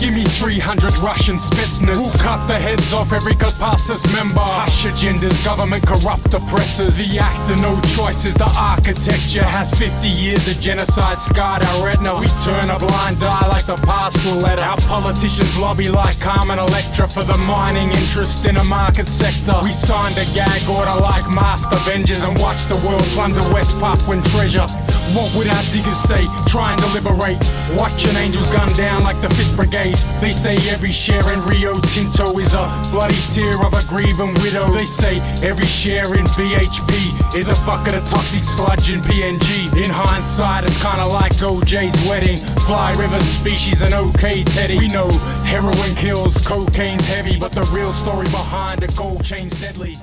Give me 300 Russian Spetsnaz. We'll cut the heads off every Kopassus member. Hush agendas, government corrupt oppressors. The act of no choice is the architecture. Has 50 years of genocide scarred our retina. We turn a blind eye like the pastoral letter. Our politicians lobby like Carmen Electra for the mining interest in a market sector. We signed a gag order like Masked Avengers and watched the world plunder West Papuan treasure. What would our diggers say? Trying to liberate. Watching angels gunned down like the 5th Brigade. They say every share in Rio Tinto is a bloody tear of a grieving widow. They say every share in BHP is a bucket of toxic sludge in PNG. In hindsight, it's kinda like OJ's wedding. Fly River Species and OK Teddy. We know heroin kills, cocaine's heavy, but the real story behind a gold chain's deadly.